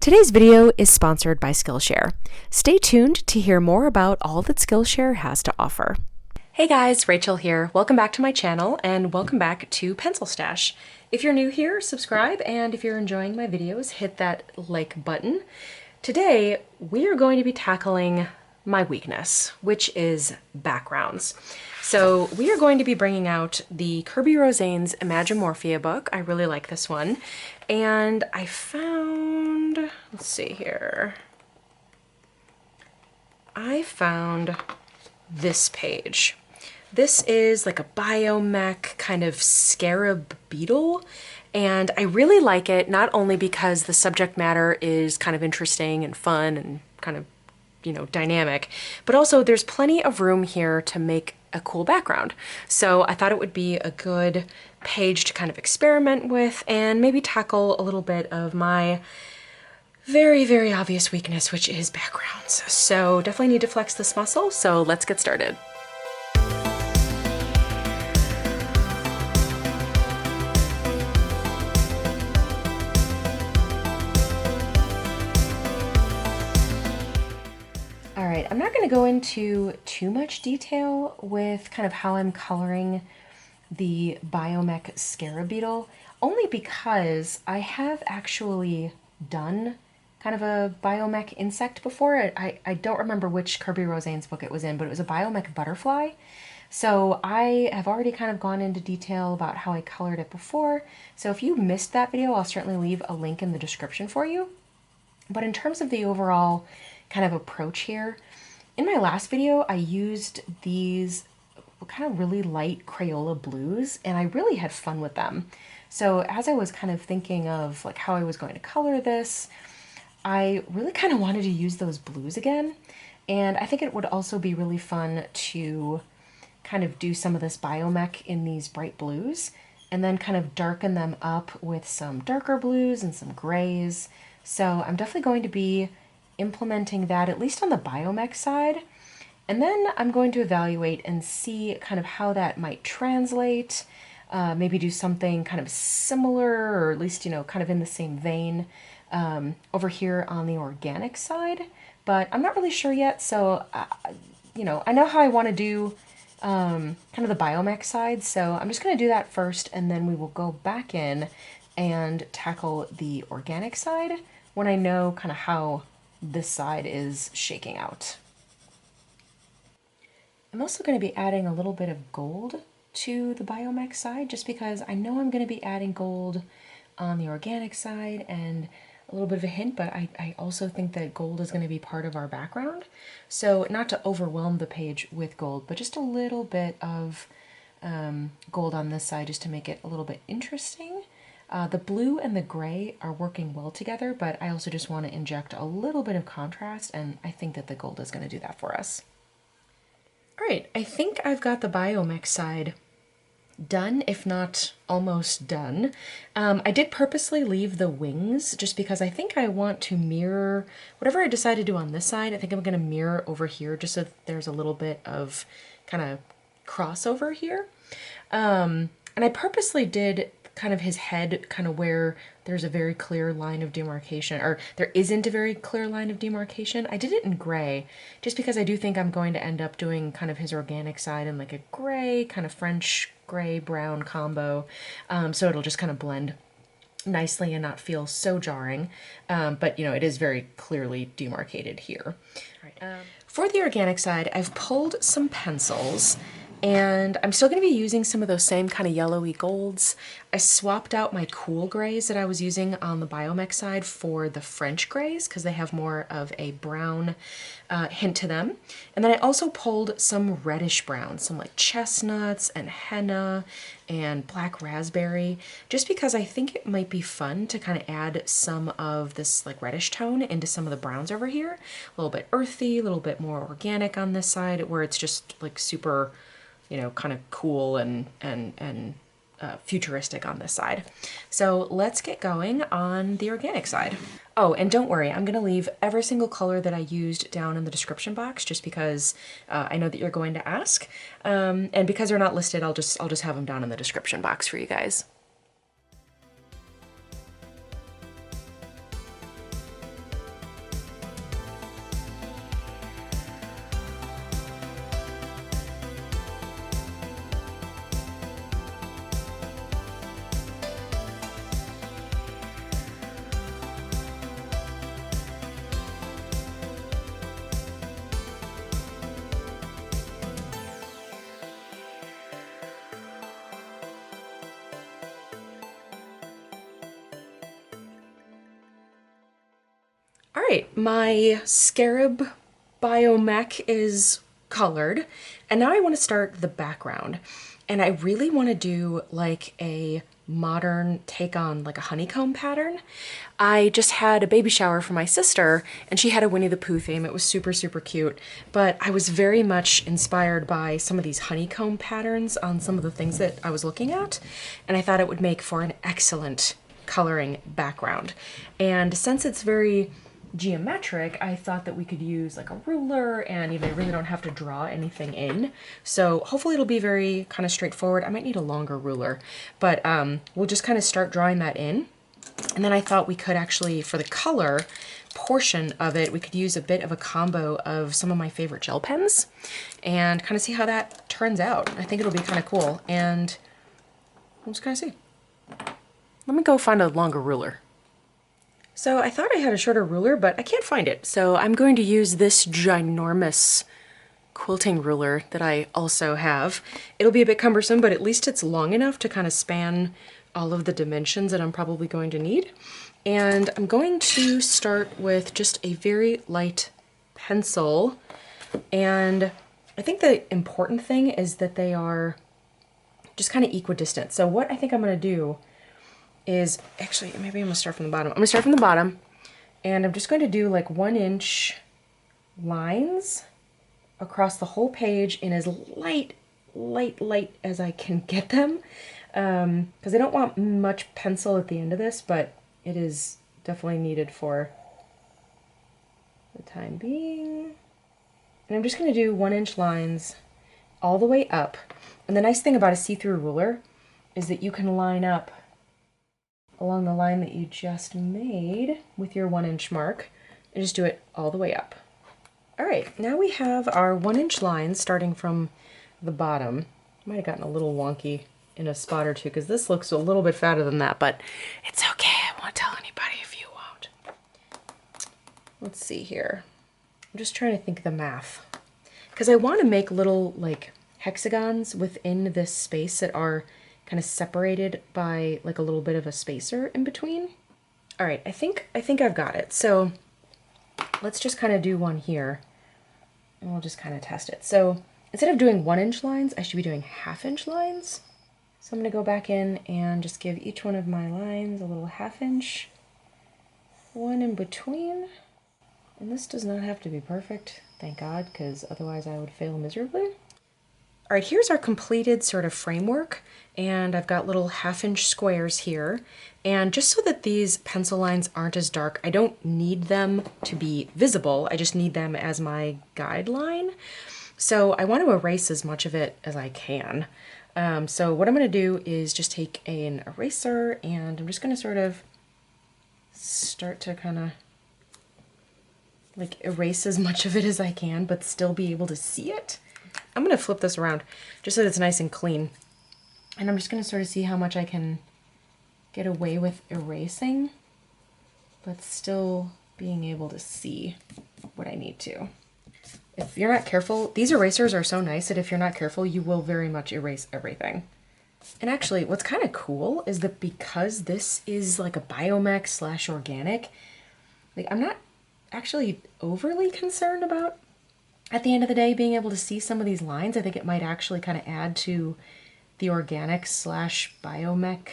Today's video is sponsored by Skillshare. Stay tuned to hear more about all that Skillshare has to offer. Hey guys, Rachel here. Welcome back to my channel and welcome back to Pencil Stash. If you're new here, subscribe, and if you're enjoying my videos, hit that like button. Today, we are going to be tackling my weakness, which is backgrounds. So we are going to be bringing out the Kerby Rosanes Imagimorphia book. I really like this one. And I found, let's see here. I found this page. This is like a biomech kind of scarab beetle. And I really like it, not only because the subject matter is kind of interesting and fun and kind of, you know, dynamic, but also there's plenty of room here to make a cool background. So I thought it would be a good page to kind of experiment with and maybe tackle a little bit of my very, very obvious weakness, which is backgrounds. So definitely need to flex this muscle, so let's get started. I'm not going to go into too much detail with kind of how I'm coloring the biomech scarab beetle, only because I have actually done kind of a biomech insect before. I don't remember which Kerby Rosanes book it was in, but it was a biomech butterfly. So I have already kind of gone into detail about how I colored it before. So if you missed that video, I'll certainly leave a link in the description for you. But in terms of the overall kind of approach here, in my last video, I used these kind of really light Crayola blues, and I really had fun with them. So as I was kind of thinking of like how I was going to color this, I really kind of wanted to use those blues again. And I think it would also be really fun to kind of do some of this biomech in these bright blues, and then kind of darken them up with some darker blues and some grays. So I'm definitely going to be implementing that, at least on the biomech side. And then I'm going to evaluate and see kind of how that might translate, maybe do something kind of similar, or at least, you know, kind of in the same vein over here on the organic side. But I'm not really sure yet, so, you know, I know how I want to do kind of the biomech side, so I'm just going to do that first, and then we will go back in and tackle the organic side when I know kind of how this side is shaking out. I'm also going to be adding a little bit of gold to the biomech side, just because I know I'm going to be adding gold on the organic side, and a little bit of a hint, but I also think that gold is going to be part of our background. So not to overwhelm the page with gold, but just a little bit of gold on this side just to make it a little bit interesting. The blue and the gray are working well together, but I also just want to inject a little bit of contrast, and I think that the gold is going to do that for us. All right, I think I've got the biomech side done, if not almost done. I did purposely leave the wings just because I think I want to mirror whatever I decide to do on this side. I think I'm going to mirror over here just so there's a little bit of kind of crossover here. And I purposely did kind of his head kind of where there's a very clear line of demarcation, or there isn't a very clear line of demarcation. I did it in gray just because I do think I'm going to end up doing kind of his organic side in like a gray, kind of French gray brown combo. So it'll just kind of blend nicely and not feel so jarring. But you know, it is very clearly demarcated here. All right. For the organic side, I've pulled some pencils, and I'm still going to be using some of those same kind of yellowy golds. I swapped out my cool grays that I was using on the biomech side for the French grays because they have more of a brown hint to them. And then I also pulled some reddish browns, some like chestnuts and henna and black raspberry, just because I think it might be fun to kind of add some of this like reddish tone into some of the browns over here. A little bit earthy, a little bit more organic on this side, where it's just like super, you know, kind of cool and futuristic on this side. So let's get going on the organic side. Oh, and don't worry, I'm gonna leave every single color that I used down in the description box, just because I know that you're going to ask. And because they're not listed, I'll just have them down in the description box for you guys. All right, my Scarab biomech is colored, and now I want to start the background. And I really want to do like a modern take on like a honeycomb pattern. I just had a baby shower for my sister, and she had a Winnie the Pooh theme. It was super, super cute, but I was very much inspired by some of these honeycomb patterns on some of the things that I was looking at, and I thought it would make for an excellent coloring background. And since it's very geometric, I thought that we could use like a ruler, and even I really don't have to draw anything in. So hopefully it'll be very kind of straightforward. I might need a longer ruler, but we'll just kind of start drawing that in. And then I thought we could actually, for the color portion of it, we could use a bit of a combo of some of my favorite gel pens and kind of see how that turns out. I think it'll be kind of cool, and we'll just kind of see. Let me go find a longer ruler. So I thought I had a shorter ruler, but I can't find it. So I'm going to use this ginormous quilting ruler that I also have. It'll be a bit cumbersome, but at least it's long enough to kind of span all of the dimensions that I'm probably going to need. And I'm going to start with just a very light pencil. And I think the important thing is that they are just kind of equidistant. So what I think I'm going to do is, actually, maybe I'm gonna start from the bottom. I'm gonna start from the bottom, and I'm just going to do like 1-inch lines across the whole page in as light as I can get them, because I don't want much pencil at the end of this, but it is definitely needed for the time being. And I'm just gonna do 1-inch lines all the way up. And the nice thing about a see-through ruler is that you can line up along the line that you just made with your 1-inch mark, and just do it all the way up. All right, now we have our 1-inch lines starting from the bottom. Might have gotten a little wonky in a spot or two because this looks a little bit fatter than that, but it's okay. I won't tell anybody if you won't. Let's see here. I'm just trying to think of the math, because I want to make little like hexagons within this space that are kind of separated by like a little bit of a spacer in between. All right, I think I've got it. So let's just kind of do one here, and we'll just kind of test it. So instead of doing 1-inch lines, I should be doing 1/2-inch lines. So I'm gonna go back in and just give each one of my lines a little 1/2-inch, one in between. And this does not have to be perfect, thank God, because otherwise I would fail miserably. All right, here's our completed sort of framework, and I've got little 1/2-inch squares here. And just so that these pencil lines aren't as dark, I don't need them to be visible. I just need them as my guideline. So I want to erase as much of it as I can. So what I'm going to do is just take an eraser, and I'm just going to sort of start to kind of like erase as much of it as I can, but still be able to see it. I'm going to flip this around just so that it's nice and clean. And I'm just going to sort of see how much I can get away with erasing, but still being able to see what I need to. If you're not careful, these erasers are so nice that if you're not careful, you will very much erase everything. And actually, what's kind of cool is that because this is like a biomech / organic, like I'm not actually overly concerned about, at the end of the day, being able to see some of these lines. I think it might actually kind of add to the organic / biomech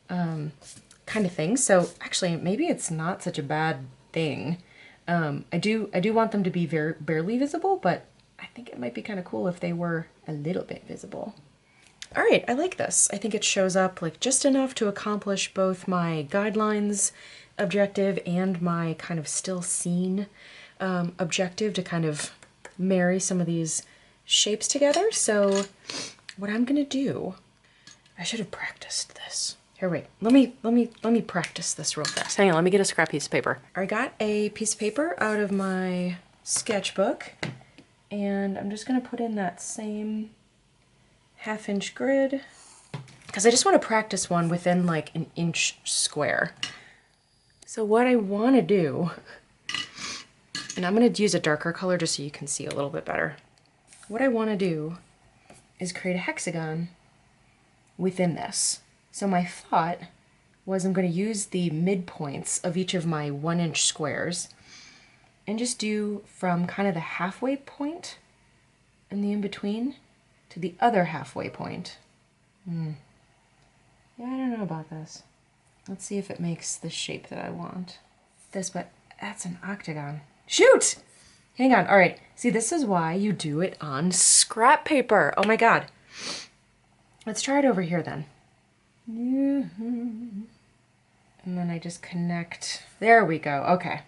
kind of thing. So actually, maybe it's not such a bad thing. I do want them to be very barely visible, but I think it might be kind of cool if they were a little bit visible. All right, I like this. I think it shows up like just enough to accomplish both my guidelines objective and my kind of still seen objective to kind of marry some of these shapes together. So what I'm gonna do, I should have practiced this. Here, wait, let me practice this real fast. Hang on, let me get a scrap piece of paper. I got a piece of paper out of my sketchbook, and I'm just gonna put in that same 1/2-inch grid, because I just want to practice one within like an inch square. So what I want to do, and I'm going to use a darker color just so you can see a little bit better. What I want to do is create a hexagon within this. So my thought was I'm going to use the midpoints of each of my 1-inch squares and just do from kind of the halfway point and the in-between to the other halfway point. Yeah, I don't know about this. Let's see if it makes the shape that I want. But that's an octagon. Shoot! Hang on, all right. See, this is why you do it on scrap paper. Oh my God. Let's try it over here then. And then I just connect. There we go, okay.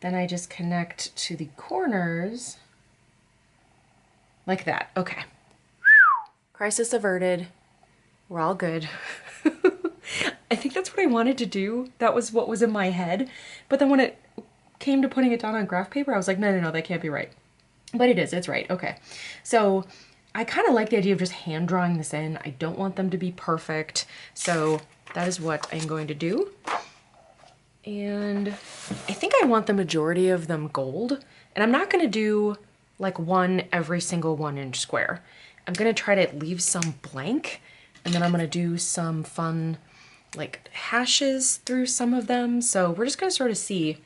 Then I just connect to the corners like that, okay. Crisis averted. We're all good. I think that's what I wanted to do. That was what was in my head. But then when it came to putting it down on graph paper, I was like, no, that can't be right. But it is, it's right, okay. So I kind of like the idea of just hand drawing this in. I don't want them to be perfect. So that is what I'm going to do. And I think I want the majority of them gold. And I'm not gonna do like one every single 1-inch square. I'm gonna try to leave some blank, and then I'm gonna do some fun like hashes through some of them. So we're just gonna sort of see.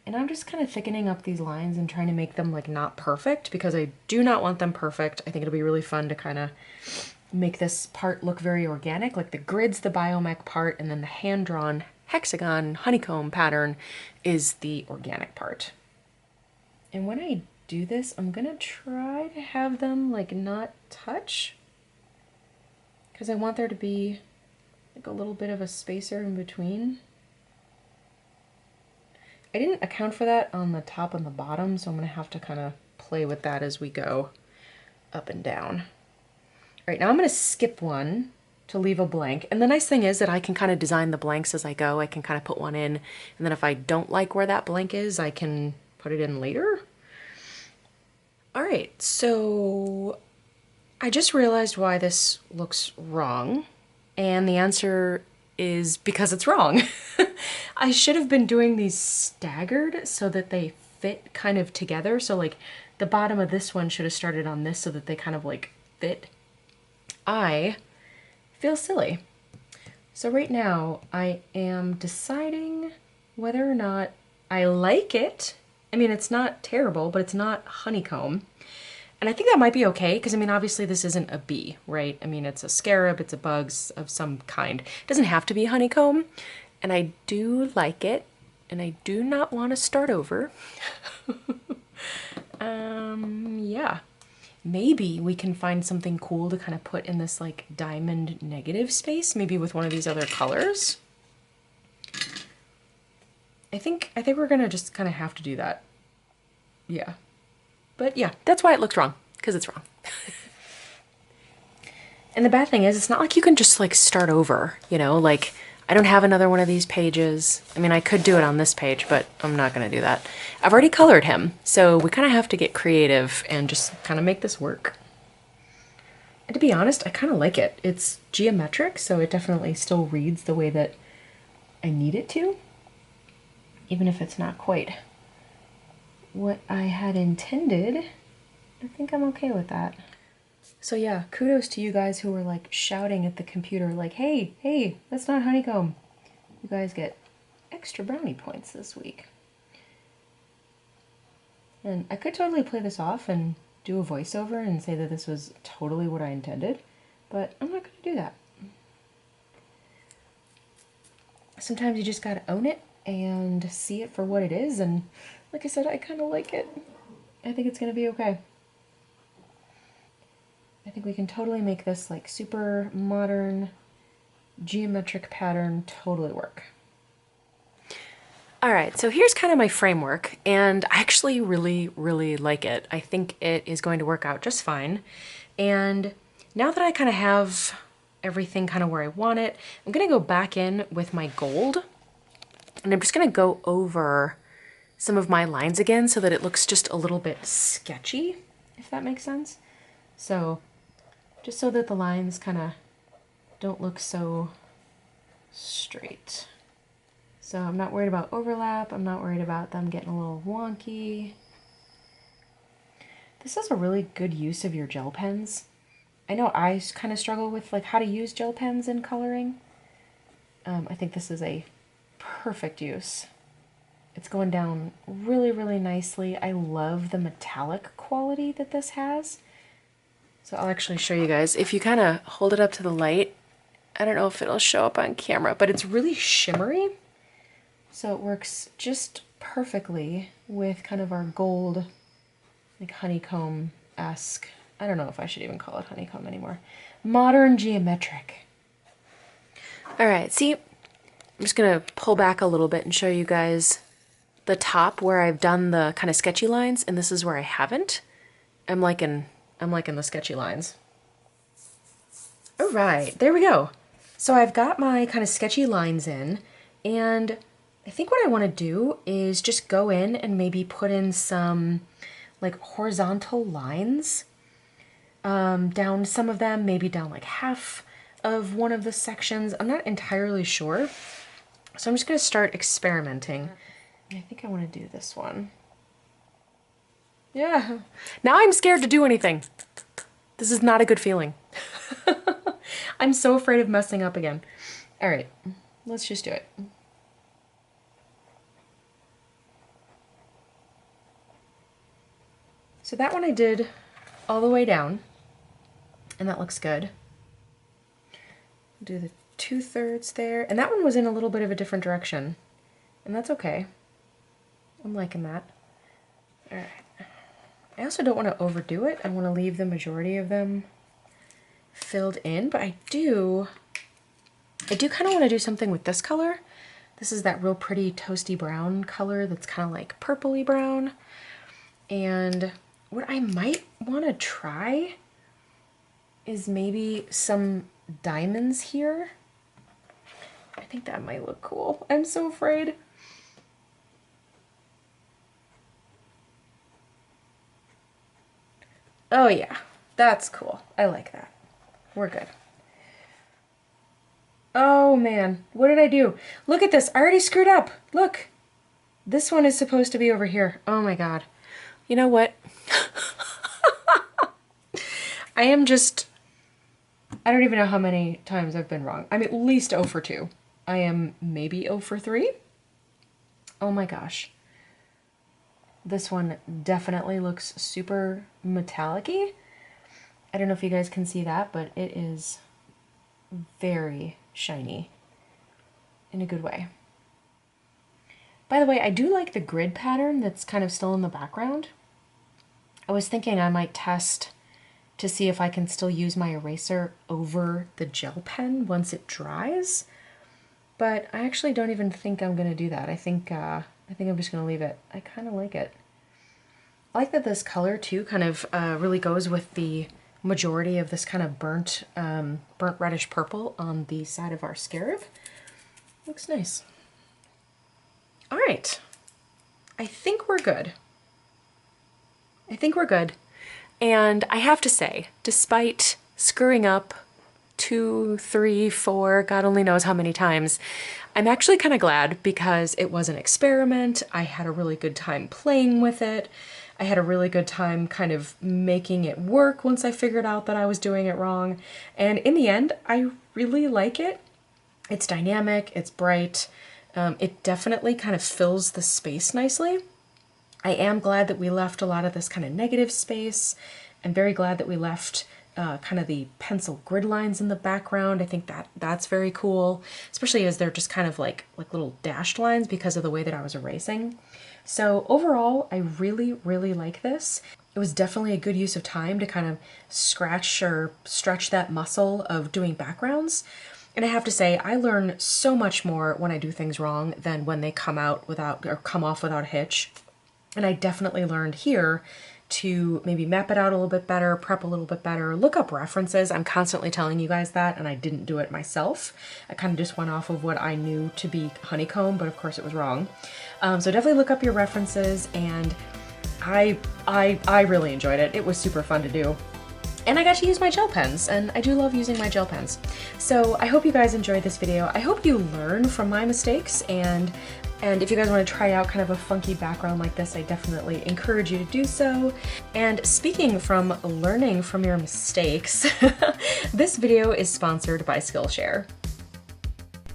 And I'm just kind of thickening up these lines and trying to make them like not perfect, because I do not want them perfect. I think it'll be really fun to kind of make this part look very organic. Like the grid's the biomech part, and then the hand-drawn hexagon honeycomb pattern is the organic part. And when I do this, I'm gonna try to have them like not touch, because I want there to be like a little bit of a spacer in between. I didn't account for that on the top and the bottom, so I'm gonna have to kind of play with that as we go up and down. All right, now I'm gonna skip one to leave a blank. And the nice thing is that I can kind of design the blanks as I go. I can kind of put one in, and then if I don't like where that blank is, I can put it in later. All right, so I just realized why this looks wrong, and the answer is because it's wrong. I should have been doing these staggered so that they fit kind of together. So like the bottom of this one should have started on this so that they kind of like fit. I feel silly. So right now I am deciding whether or not I like it. I mean, it's not terrible, but it's not honeycomb. And I think that might be okay, because I mean, obviously this isn't a bee, right? I mean, it's a scarab, it's a bug of some kind. It doesn't have to be honeycomb. And I do like it, and I do not want to start over. Yeah. Maybe we can find something cool to kind of put in this like diamond negative space, maybe with one of these other colors. I think we're gonna just kind of have to do that. Yeah. But yeah, that's why it looks wrong, because it's wrong. And the bad thing is, it's not like you can just like start over, you know, like I don't have another one of these pages. I mean, I could do it on this page, but I'm not gonna do that. I've already colored him, so we kind of have to get creative and just kind of make this work. And to be honest, I kind of like it. It's geometric, so it definitely still reads the way that I need it to, even if it's not quite what I had intended. I think I'm okay with that. So yeah, kudos to you guys who were like shouting at the computer like, hey, that's not honeycomb. You guys get extra brownie points this week. And I could totally play this off and do a voiceover and say that this was totally what I intended, but I'm not gonna do that. Sometimes you just gotta own it and see it for what it is, and like I said, I kind of like it. I think it's gonna be okay. I think we can totally make this like super modern geometric pattern totally work. All right, so here's kind of my framework, and I actually really like it. I think it is going to work out just fine. And now that I kind of have everything kind of where I want it, I'm gonna go back in with my gold, and I'm just gonna go over some of my lines again so that it looks just a little bit sketchy, if that makes sense. So just so that the lines kind of don't look so straight. So I'm not worried about overlap. I'm not worried about them getting a little wonky. This is a really good use of your gel pens. I know I kind of struggle with like how to use gel pens in coloring. I think this is a perfect use. It's going down really, really nicely. I love the metallic quality that this has. So I'll actually show you guys. If you kind of hold it up to the light, I don't know if it'll show up on camera, but it's really shimmery. So it works just perfectly with kind of our gold, like honeycomb-esque. I don't know if I should even call it honeycomb anymore. Modern geometric. All right, see, I'm just gonna pull back a little bit and show you guys the top where I've done the kind of sketchy lines, and this is where I haven't. I'm liking the sketchy lines. All right, there we go. So I've got my kind of sketchy lines in, and I think what I want to do is just go in and maybe put in some like horizontal lines down some of them, maybe down like half of one of the sections. I'm not entirely sure. So I'm just going to start experimenting. I think I want to do this one. Yeah. Now I'm scared to do anything. This is not a good feeling. I'm so afraid of messing up again. All right, let's just do it. So that one I did all the way down, and that looks good. Do the 2/3 there, and that one was in a little bit of a different direction, and that's okay. I'm liking that. All right. I also don't want to overdo it. I want to leave the majority of them filled in, but I do kind of want to do something with this color. This is that real pretty toasty brown color that's kind of like purpley brown. And what I might want to try is maybe some diamonds here. I think that might look cool. I'm so afraid. Oh yeah, that's cool. I like that. We're good. Oh man, what did I do? Look at this, I already screwed up. Look, this one is supposed to be over here. Oh my God. You know what? I don't even know how many times I've been wrong. I'm at least 0 for 2. I am maybe 0 for 3. Oh my gosh. This one definitely looks super metallic-y. I don't know if you guys can see that, but it is very shiny in a good way. By the way, I do like the grid pattern that's kind of still in the background. I was thinking I might test to see if I can still use my eraser over the gel pen once it dries, but I actually don't even think I'm going to do that. I think I'm just going to leave it. I kind of like it. I like that this color too kind of really goes with the majority of this kind of burnt reddish purple on the side of our scarab. Looks nice. All right, I think we're good. I think we're good. And I have to say, despite screwing up 2, 3, 4, God only knows how many times, I'm actually kind of glad because it was an experiment. I had a really good time playing with it. I had a really good time kind of making it work once I figured out that I was doing it wrong. And in the end, I really like it. It's dynamic, it's bright. It definitely kind of fills the space nicely. I am glad that we left a lot of this kind of negative space. I'm very glad that we left kind of the pencil grid lines in the background. I think that's very cool, especially as they're just kind of like little dashed lines because of the way that I was erasing. So overall, I really, really like this. It was definitely a good use of time to kind of scratch or stretch that muscle of doing backgrounds. And I have to say, I learn so much more when I do things wrong than when they come out without or come off without a hitch. And I definitely learned here to maybe map it out a little bit better, prep a little bit better, look up references. I'm constantly telling you guys that, and I didn't do it myself. I kind of just went off of what I knew to be honeycomb, but of course it was wrong. So definitely look up your references, and I really enjoyed it. It was super fun to do. And I got to use my gel pens, and I do love using my gel pens. So I hope you guys enjoyed this video. I hope you learn from my mistakes, and And if you guys want to try out kind of a funky background like this, I definitely encourage you to do so. And speaking from learning from your mistakes, this video is sponsored by Skillshare.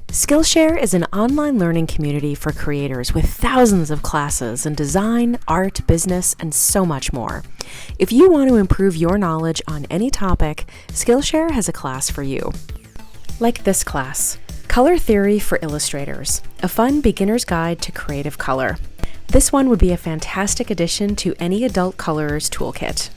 Skillshare is an online learning community for creators with thousands of classes in design, art, business, and so much more. If you want to improve your knowledge on any topic, Skillshare has a class for you. Like this class, Color Theory for Illustrators, a fun beginner's guide to creative color. This one would be a fantastic addition to any adult colorer's toolkit.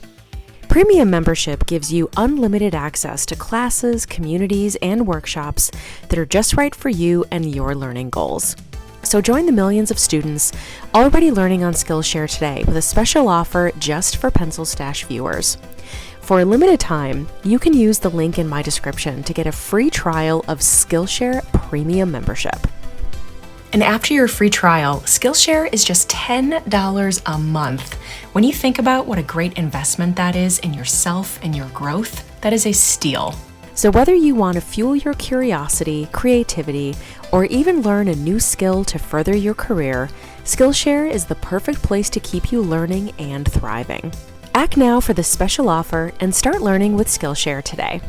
Premium membership gives you unlimited access to classes, communities, and workshops that are just right for you and your learning goals. So join the millions of students already learning on Skillshare today with a special offer just for Pencil Stash viewers. For a limited time, you can use the link in my description to get a free trial of Skillshare Premium membership. And after your free trial, Skillshare is just $10 a month. When you think about what a great investment that is in yourself and your growth, that is a steal. So whether you want to fuel your curiosity, creativity, or even learn a new skill to further your career, Skillshare is the perfect place to keep you learning and thriving. Act now for this special offer and start learning with Skillshare today.